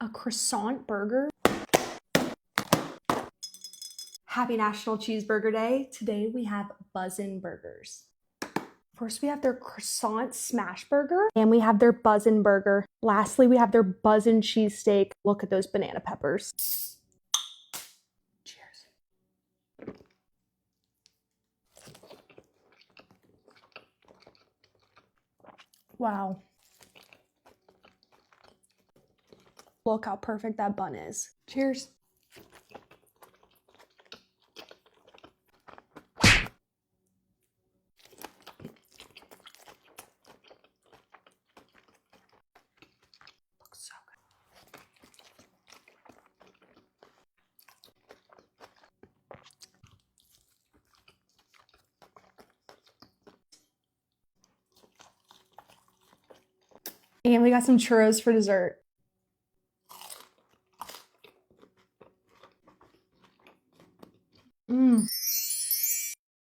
a croissant burger. Happy National Cheeseburger Day. Today we have buzzin burgers. First we have their croissant smash burger and we have their buzzin burger. Lastly, we have their buzzin cheesesteak. Look at those banana peppers. Cheers. Wow. Look how perfect that bun is. Cheers. Looks so good. And we got some churros for dessert. Mmm.